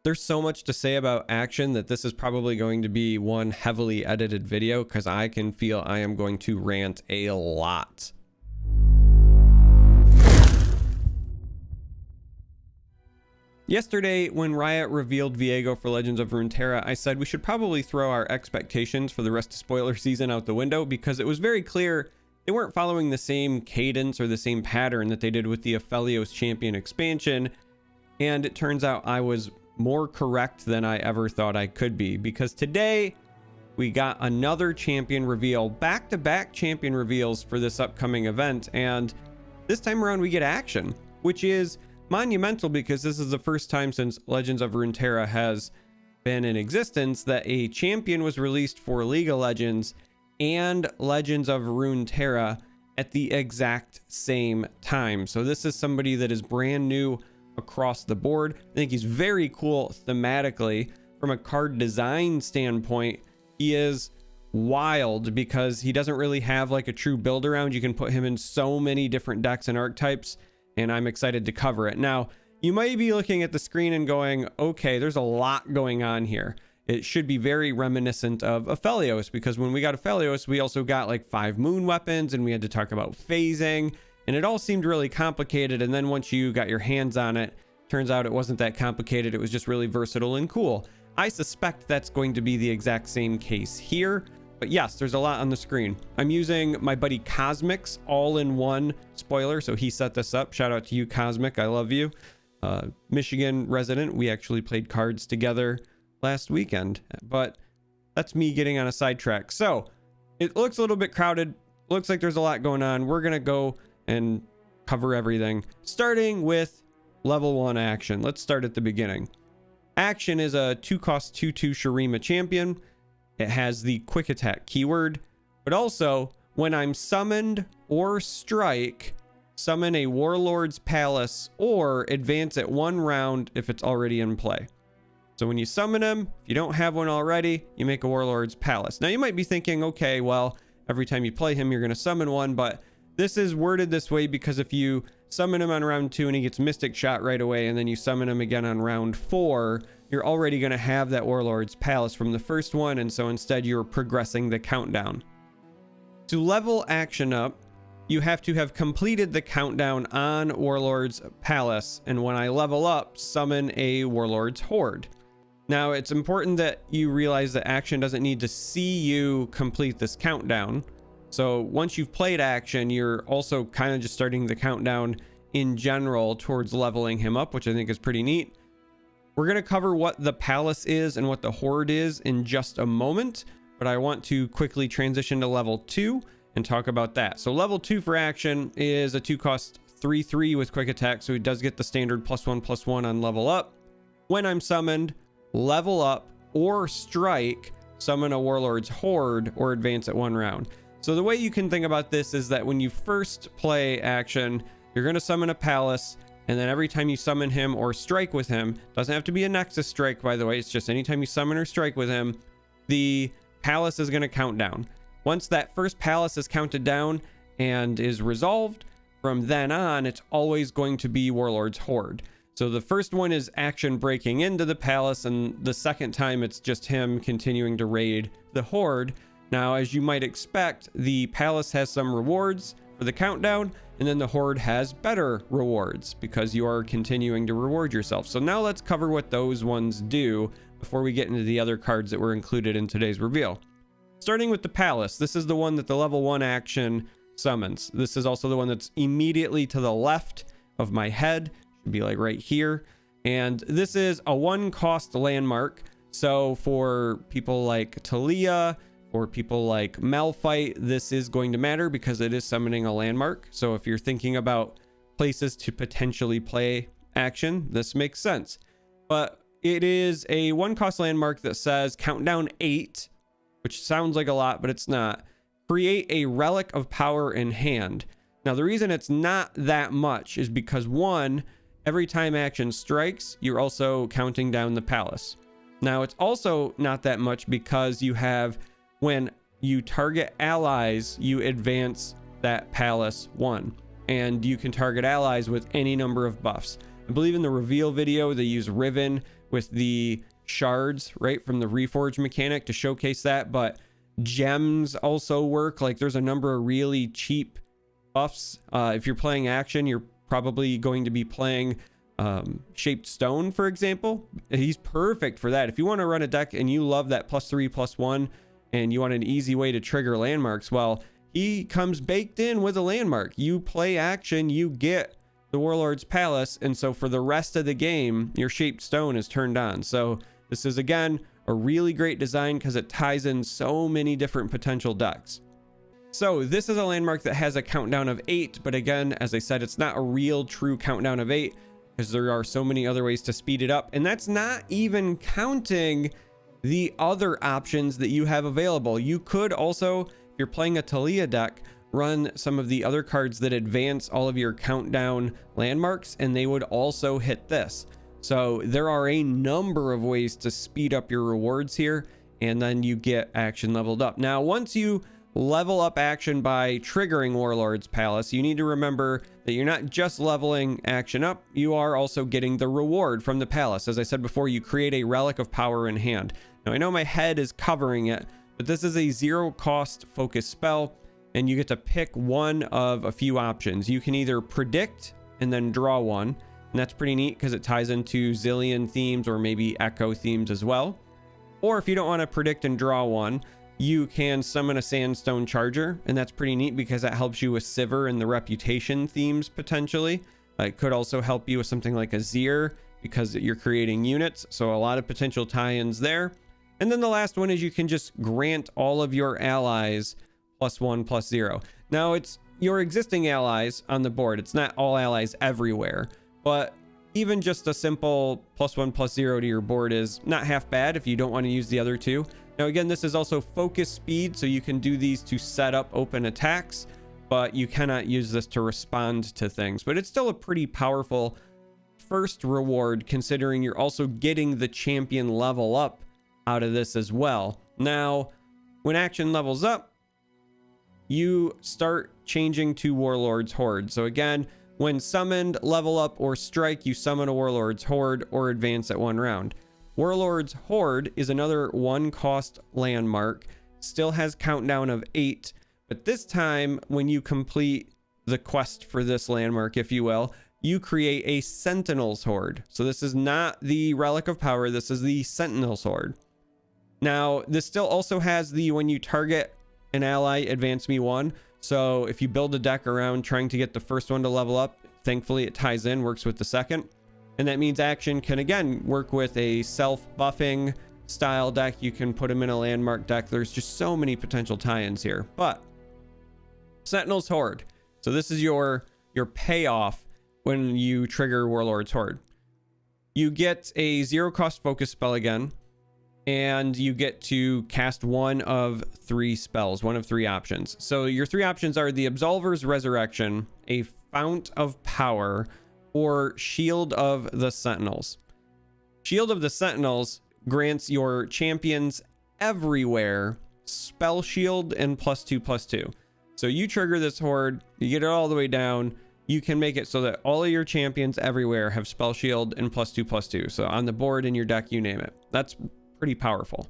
There's so much to say about Akshun that this is probably going to be one heavily edited video because I can feel I am going to rant a lot. Yesterday, when Riot revealed Viego for Legends of Runeterra, I said we should probably throw our expectations for the rest of spoiler season out the window because it was very clear they weren't following the same cadence or the same pattern that they did with the Aphelios Champion expansion, and it turns out I was more correct than I ever thought I could be, because today we got another champion reveal, back-to-back champion reveals for this upcoming event, and this time around we get Akshun, which is monumental because this is the first time since Legends of Runeterra has been in existence that a champion was released for League of Legends and Legends of Runeterra at the exact same time. So this is somebody that is brand new across the board. I think he's very cool thematically. From a card design standpoint, he is wild because he doesn't really have like a true build around. You can put him in so many different decks and archetypes, and I'm excited to cover it. Now, you might be looking at the screen and going, okay, there's a lot going on here. It should be very reminiscent of Aphelios, because when we got Aphelios, we also got like 5 moon weapons and we had to talk about phasing, and it all seemed really complicated. And then once you got your hands on it, turns out it wasn't that complicated. It was just really versatile and cool. I suspect that's going to be the exact same case here. But yes, there's a lot on the screen. I'm using my buddy Cosmic's all-in-one spoiler, so he set this up. Shout out to you, Cosmic. I love you. Michigan resident. We actually played cards together last weekend, but that's me getting on a sidetrack. So it looks a little bit crowded. Looks like there's a lot going on. We're going to go and cover everything, starting with level 1 Akshun. Let's start at the beginning. Akshun is a 2-cost 2/2 Shurima champion. It has the quick attack keyword, but also when I'm summoned or strike, summon a Warlord's Palace or advance it 1 round if it's already in play. So when you summon him, if you don't have one already, you make a Warlord's Palace. Now you might be thinking, okay, well, every time you play him, you're going to summon one, but this is worded this way because if you summon him on round 2 and he gets Mystic Shot right away, and then you summon him again on round 4, you're already going to have that Warlord's Palace from the first one, and so instead you're progressing the countdown. To level Akshun up, you have to have completed the countdown on Warlord's Palace, and when I level up, summon a Warlord's Horde. Now, it's important that you realize that Akshun doesn't need to see you complete this countdown. So once you've played Akshun, you're also kind of just starting the countdown in general towards leveling him up, which I think is pretty neat. We're going to cover what the Palace is and what the Horde is in just a moment, but I want to quickly transition to level 2 and talk about that. So level 2 for Akshun is a 2-cost 3/3 with quick attack, so he does get the standard +1/+1 on level up. When I'm summoned, level up or strike, summon a Warlord's Horde or advance at 1 round. So the way you can think about this is that when you first play Akshun, you're going to summon a Palace, and then every time you summon him or strike with him, doesn't have to be a Nexus strike, by the way, it's just anytime you summon or strike with him, the Palace is going to count down. Once that first Palace is counted down and is resolved, from then on, it's always going to be Warlord's Horde. So the first one is Akshun breaking into the Palace, and the second time it's just him continuing to raid the Horde. Now, as you might expect, the Palace has some rewards for the countdown, and then the Horde has better rewards because you are continuing to reward yourself. So now let's cover what those ones do before we get into the other cards that were included in today's reveal. Starting with the Palace, this is the one that the level 1 Akshun summons. This is also the one that's immediately to the left of my head, should be like right here. And this is a 1-cost landmark. So for people like Talia, or people like Malphite, this is going to matter because it is summoning a landmark. So if you're thinking about places to potentially play Akshun, this makes sense. But it is a 1-cost landmark that says countdown 8, which sounds like a lot, but it's not. Create a relic of power in hand. Now, the reason it's not that much is because 1, every time Akshun strikes, you're also counting down the Palace. Now, it's also not that much because you have, when you target allies, you advance that Palace 1, and you can target allies with any number of buffs. I believe in the reveal video, they use Riven, with the shards, right, from the reforge mechanic to showcase that. But gems also work. Like there's a number of really cheap buffs. If you're playing Akshun, you're probably going to be playing Shaped Stone, for example. He's perfect for that. If you want to run a deck and you love that +3/+1 and you want an easy way to trigger landmarks, well, he comes baked in with a landmark. You play Akshun, you get the Warlord's Palace, and so for the rest of the game, your Shaped Stone is turned on. So this is, again, a really great design because it ties in so many different potential decks. So this is a landmark that has a countdown of 8, but again, as I said, it's not a real true countdown of 8 because there are so many other ways to speed it up. And that's not even counting the other options that you have available. You could also, if you're playing a Talia deck, run some of the other cards that advance all of your countdown landmarks, and they would also hit this. So there are a number of ways to speed up your rewards here, and then you get Akshun leveled up. Now, once you level up Akshun by triggering Warlord's Palace, you need to remember that you're not just leveling Akshun up, you are also getting the reward from the palace. As I said before, you create a Relic of Power in hand. Now, I know my head is covering it, but this is a 0-cost focus spell, and you get to pick one of a few options. You can either predict and then draw one, and that's pretty neat because it ties into Zillion themes or maybe Echo themes as well. Or if you don't want to predict and draw one, you can summon a Sandstone Charger, and that's pretty neat because that helps you with Sivir and the Reputation themes potentially. It could also help you with something like a Zir because you're creating units, so a lot of potential tie-ins there. And then the last one is you can just grant all of your allies +1/+0. Now it's your existing allies on the board. It's not all allies everywhere, but even just a simple +1/+0 to your board is not half bad if you don't want to use the other two. Now again, this is also focus speed, so you can do these to set up open attacks, but you cannot use this to respond to things. But it's still a pretty powerful first reward considering you're also getting the champion level up out of this as well. Now, when Akshun levels up, you start changing to Warlord's Horde. So again, when summoned, level up, or strike, you summon a Warlord's Horde or advance at 1 round. Warlord's Horde is another 1-cost landmark, still has countdown of 8, but this time when you complete the quest for this landmark, if you will, you create a Sentinel's Horde. So this is not the Relic of Power, this is the Sentinel's Horde. Now, this still also has the when you target an ally, advance me 1. So if you build a deck around trying to get the first one to level up, thankfully it ties in, works with the second. And that means Akshun can again work with a self-buffing style deck. You can put him in a landmark deck. There's just so many potential tie-ins here. But Sentinel's Horde. So this is your payoff when you trigger Warlord's Horde. You get a 0-cost focus spell again, and you get to cast one of 3 spells, one of 3 options. So your 3 options are the Absolver's Resurrection, a Fount of Power, or Shield of the Sentinels. Shield of the Sentinels grants your champions everywhere spell shield and +2/+2. So you trigger this horde, you get it all the way down, you can make it so that all of your champions everywhere have spell shield and +2/+2. So on the board, in your deck, you name it. That's pretty powerful.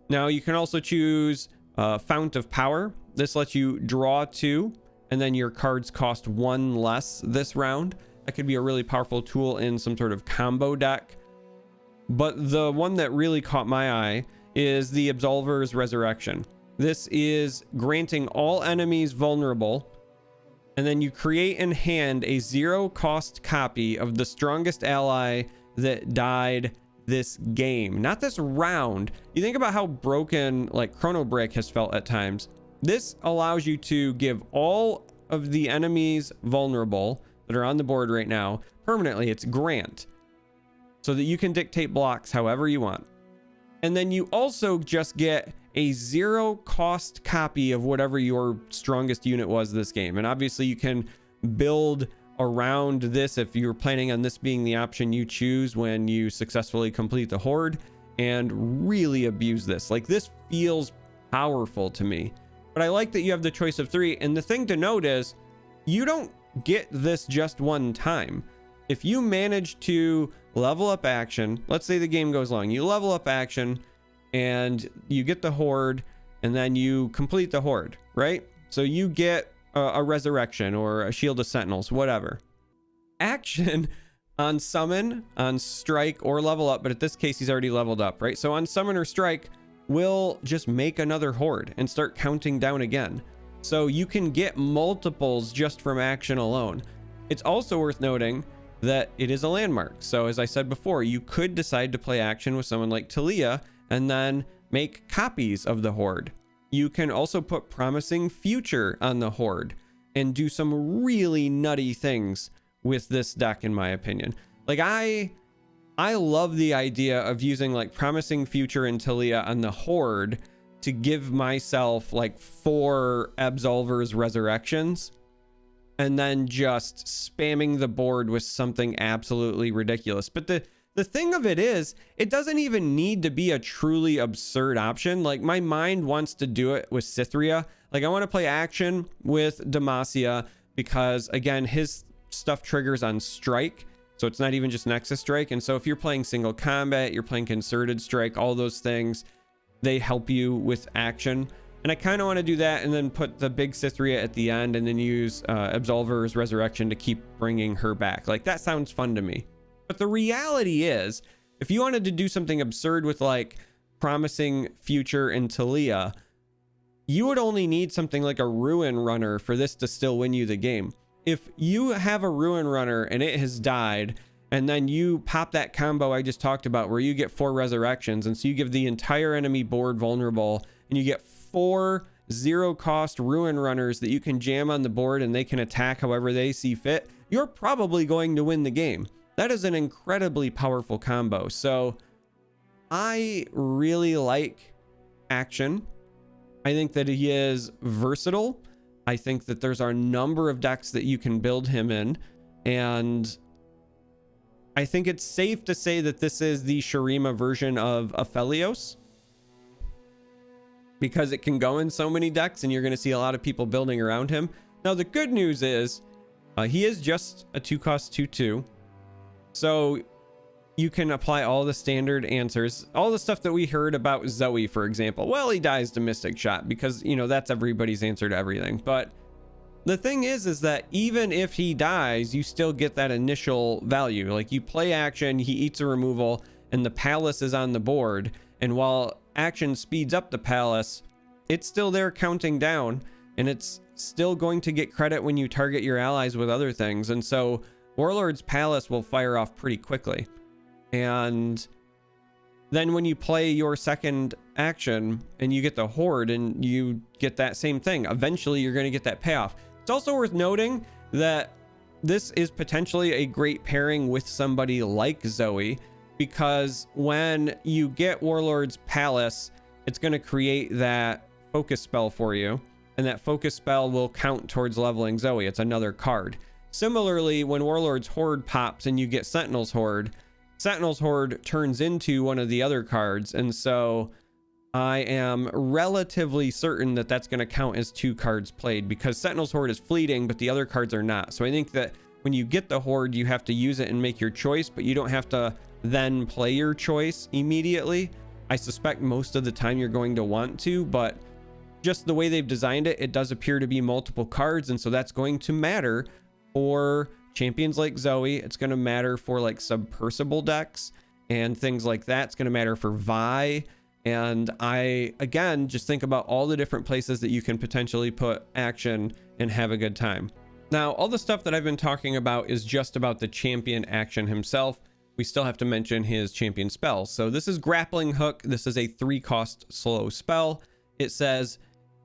Now you can also choose Fount of Power. This lets you draw 2, and then your cards cost 1 less this round. That could be a really powerful tool in some sort of combo deck. But the one that really caught my eye is the Absolver's Resurrection. This is granting all enemies vulnerable, and then you create in hand a 0-cost copy of the strongest ally that died this game, not this round. You think about how broken like Chrono Break has felt at times. This allows you to give all of the enemies vulnerable that are on the board right now permanently. It's grant, so that you can dictate blocks however you want. And then you also just get a 0-cost copy of whatever your strongest unit was this game. And obviously you can build around this if you're planning on this being the option you choose when you successfully complete the horde, and really abuse this. Like, this feels powerful to me, but I like that you have the choice of 3. And the thing to note is you don't get this just one time. If you manage to level up Akshun, let's say the game goes long, you level up Akshun and you get the horde, and then you complete the horde, right? So you get a resurrection or a shield of sentinels, whatever. Akshun on summon, on strike, or level up, but at this case he's already leveled up, right? So on summon or strike will just make another horde and start counting down again. So you can get multiples just from Akshun alone. It's also worth noting that it is a landmark. So as I said before, you could decide to play Akshun with someone like Talia and then make copies of the horde. You can also put Promising Future on the horde and do some really nutty things with this deck, in my opinion. Like I love the idea of using like Promising Future and Talia on the horde to give myself like 4 Absolver's resurrections and then just spamming the board with something absolutely ridiculous. But the thing of it is, it doesn't even need to be a truly absurd option. Like my mind wants to do it with Cytherea. Like I want to play Akshun with Demacia because again, his stuff triggers on strike. So it's not even just Nexus Strike. And so if you're playing single combat, you're playing concerted strike, all those things, they help you with Akshun. And I kind of want to do that and then put the big Cytherea at the end and then use Absolver's Resurrection to keep bringing her back. Like that sounds fun to me. But the reality is, if you wanted to do something absurd with like Promising Future and Talia, you would only need something like a Ruin Runner for this to still win you the game. If you have a Ruin Runner and it has died, and then you pop that combo I just talked about where you get 4 resurrections, and so you give the entire enemy board vulnerable, and you get 4 0-cost Ruin Runners that you can jam on the board and they can attack however they see fit, you're probably going to win the game. That is an incredibly powerful combo. So I really like Akshun. I think that he is versatile. I think that there's a number of decks that you can build him in. And I think it's safe to say that this is the Shurima version of Aphelios, because it can go in so many decks and you're going to see a lot of people building around him. Now, the good news is he is just a 2-cost 2/2. So you can apply all the standard answers, all the stuff that we heard about Zoe, for example. Well, he dies to Mystic Shot because, you know, that's everybody's answer to everything. But the thing is that even if he dies, you still get that initial value. Like you play Akshun, he eats a removal, and the palace is on the board. And while Akshun speeds up the palace, it's still there counting down, and it's still going to get credit when you target your allies with other things. And so Warlord's Palace will fire off pretty quickly. And then when you play your second action and you get the horde and you get that same thing, eventually you're going to get that payoff. It's also worth noting that this is potentially a great pairing with somebody like Zoe, because when you get Warlord's Palace, it's going to create that focus spell for you, and that focus spell will count towards leveling Zoe. It's another card. Similarly, when Warlord's Horde pops and you get Sentinel's Horde turns into one of the other cards, and so I am relatively certain that that's going to count as 2 cards played, because Sentinel's Horde is fleeting, but the other cards are not. So I think that when you get the Horde, you have to use it and make your choice, but you don't have to then play your choice immediately. I suspect most of the time you're going to want to, but just the way they've designed it, it does appear to be multiple cards, and so that's going to matter for champions like Zoe. It's going to matter for like Submersible decks and things like that. It's going to matter for Vi. And I, again, just think about all the different places that you can potentially put Akshun and have a good time. Now, all the stuff that I've been talking about is just about the champion Akshun himself. We still have to mention his champion spells. So this is Grappling Hook. This is a 3-cost slow spell. It says,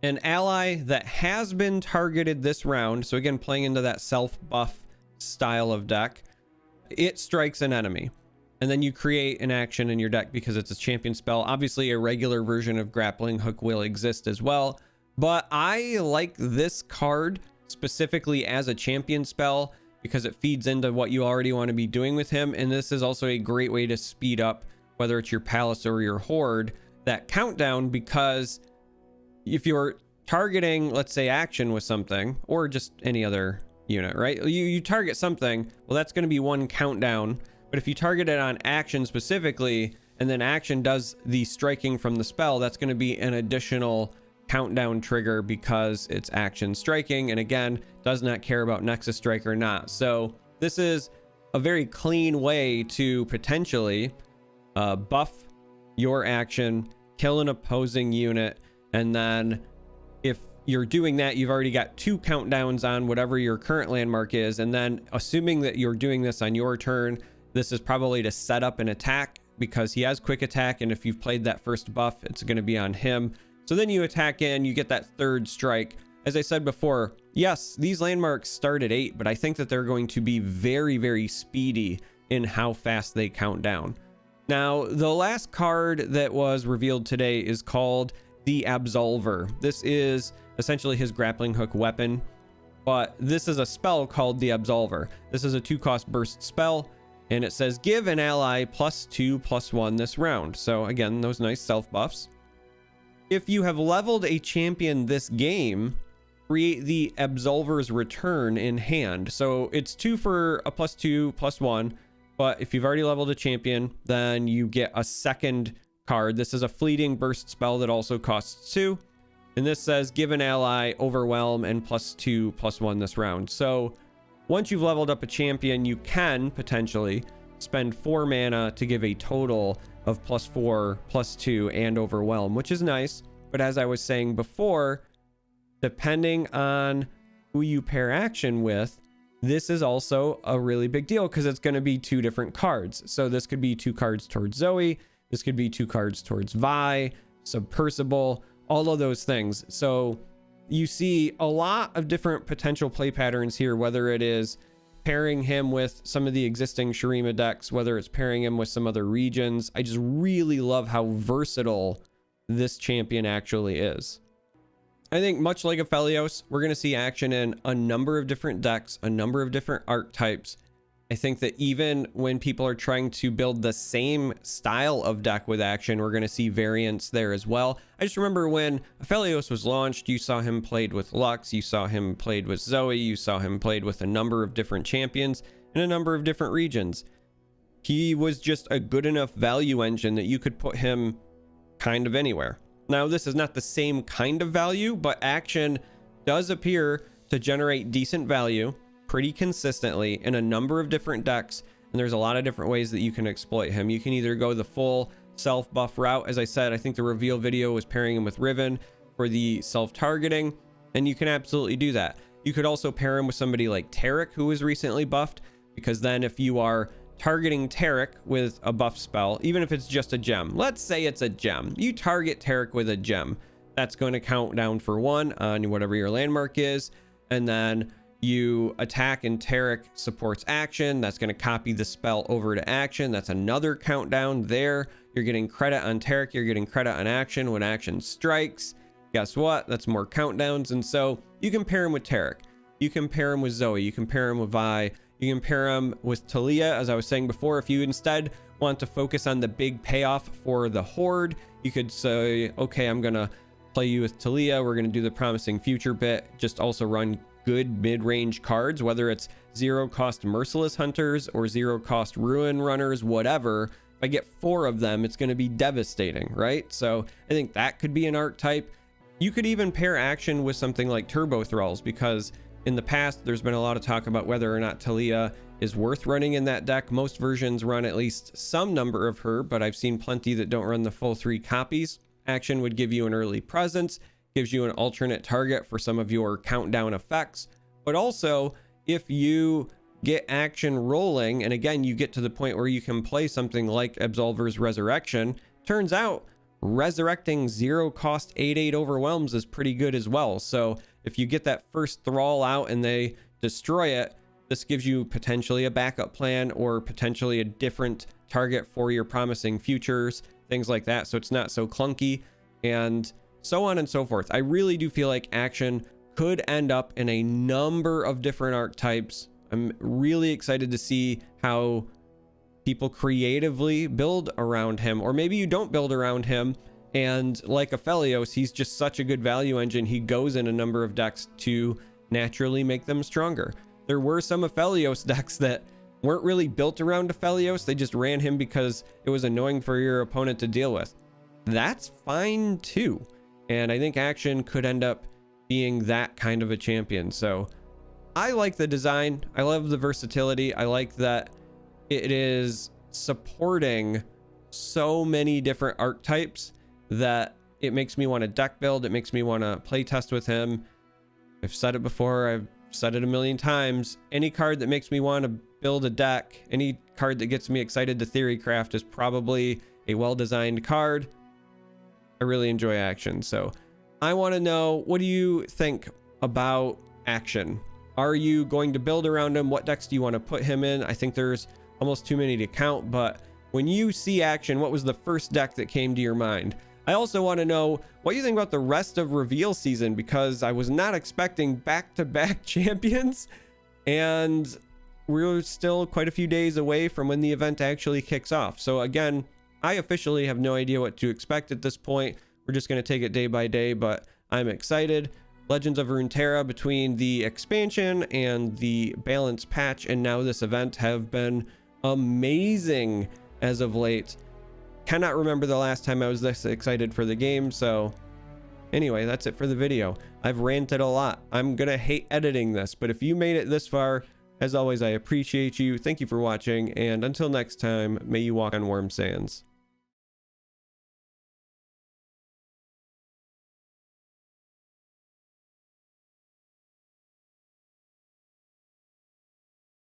an ally that has been targeted this round, so again, playing into that self-buff style of deck, it strikes an enemy. And then you create an action in your deck because it's a champion spell. Obviously, a regular version of Grappling Hook will exist as well. But I like this card specifically as a champion spell because it feeds into what you already want to be doing with him. And this is also a great way to speed up, whether it's your Palace or your Horde, that countdown, because if you're targeting, let's say, Akshun with something, or just any other unit, right? You target something, well, that's going to be one countdown. But if you target it on Akshun specifically, and then Akshun does the striking from the spell, that's going to be an additional countdown trigger because it's Akshun striking, and again, does not care about Nexus Strike or not. So this is a very clean way to potentially buff your Akshun, kill an opposing unit, and then if you're doing that, you've already got 2 countdowns on whatever your current landmark is, and then assuming that you're doing this on your turn, this is probably to set up an attack because he has quick attack, and if you've played that first buff, it's going to be on him. So then you attack in, you get that 3rd strike. As I said before, yes, these landmarks start at 8, but I think that they're going to be very, very speedy in how fast they count down. Now, the last card that was revealed today is called the Absolver. This is essentially his grappling hook weapon, but this is a spell called the Absolver. This is a 2-cost burst spell, and it says give an ally +2/+1 this round. So again, those nice self buffs. If you have leveled a champion this game, create the Absolver's return in hand. So it's 2 for a +2/+1, but if you've already leveled a champion, then you get a second card. This is a fleeting burst spell that also costs 2. And this says give an ally overwhelm and +2/+1 this round. So once you've leveled up a champion, you can potentially spend 4 mana to give a total of +4, +2, and overwhelm, which is nice. But as I was saying before, depending on who you pair Akshun with, this is also a really big deal because it's going to be 2 different cards. So this could be 2 cards towards Zoe. This could be 2 cards towards Vi, Submersible, all of those things. So you see a lot of different potential play patterns here, whether it is pairing him with some of the existing Shurima decks, whether it's pairing him with some other regions. I just really love how versatile this champion actually is. I think much like Aphelios, we're going to see Akshun in a number of different decks, a number of different archetypes. I think that even when people are trying to build the same style of deck with Akshun, we're going to see variants there as well. I just remember when Aphelios was launched, you saw him played with Lux, you saw him played with Zoe, you saw him played with a number of different champions in a number of different regions. He was just a good enough value engine that you could put him kind of anywhere. Now, this is not the same kind of value, but Akshun does appear to generate decent value pretty consistently in a number of different decks, and there's a lot of different ways that you can exploit him. You can either go the full self buff route. As I said, I think the reveal video was pairing him with Riven for the self targeting, and you can absolutely do that. You could also pair him with somebody like Taric, who was recently buffed, because then if you are targeting Taric with a buff spell, even if it's just a gem, let's say it's a gem, you target Taric with a gem, that's going to count down for 1 on whatever your landmark is, and then you attack and Taric supports Akshun. That's going to copy the spell over to Akshun. That's another countdown there. You're getting credit on Taric, you're getting credit on Akshun. When Akshun strikes, guess what? That's more countdowns. And so you can pair him with Taric, you can pair him with Zoe, you can pair him with Vi, you can pair him with Talia. As I was saying before, if you instead want to focus on the big payoff for the Horde, you could say, okay, I'm going to play you with Talia. We're going to do the Promising Future bit. Just also run good mid-range cards, whether it's 0-cost Merciless Hunters or 0-cost Ruin Runners, whatever. If I get 4 of them, it's going to be devastating, right? So I think that could be an archetype. You could even pair Akshun with something like Turbo Thralls, because in the past, there's been a lot of talk about whether or not Talia is worth running in that deck. Most versions run at least some number of her, but I've seen plenty that don't run the full 3 copies. Akshun would give you an early presence, gives you an alternate target for some of your countdown effects, but also if you get Akshun rolling, and again you get to the point where you can play something like Absolver's Resurrection, turns out resurrecting 0-cost 8/8 overwhelms is pretty good as well. So if you get that first thrall out and they destroy it, this gives you potentially a backup plan or potentially a different target for your Promising Futures, things like that, so it's not so clunky, and so on and so forth. I really do feel like Akshun could end up in a number of different archetypes. I'm really excited to see how people creatively build around him, or maybe you don't build around him, and like Aphelios, he's just such a good value engine, he goes in a number of decks to naturally make them stronger. there were some Aphelios decks that weren't really built around Aphelios. They just ran him because it was annoying for your opponent to deal with. That's fine too. And I think Akshun could end up being that kind of a champion. So I like the design. I love the versatility. I like that it is supporting so many different archetypes that it makes me want to deck build. It makes me want to play test with him. I've said it before. I've said it a million times. Any card that makes me want to build a deck, any card that gets me excited to theory craft is probably a well-designed card. I really enjoy Akshun. So I want to know, what do you think about Akshun? Are you going to build around him? What decks do you want to put him in? I think there's almost too many to count, but when you see Akshun, what was the first deck that came to your mind? I also want to know what you think about the rest of reveal season, because I was not expecting back-to-back champions, and we're still quite a few days away from when the event actually kicks off. So again, I officially have no idea what to expect at this point. We're just going to take it day by day, but I'm excited. Legends of Runeterra, between the expansion and the balance patch and now this event, have been amazing as of late. Cannot remember the last time I was this excited for the game. So anyway, that's it for the video. I've ranted a lot. I'm gonna hate editing this, but if you made it this far, as always, I appreciate you. Thank you for watching, and until next time, may you walk on warm sands.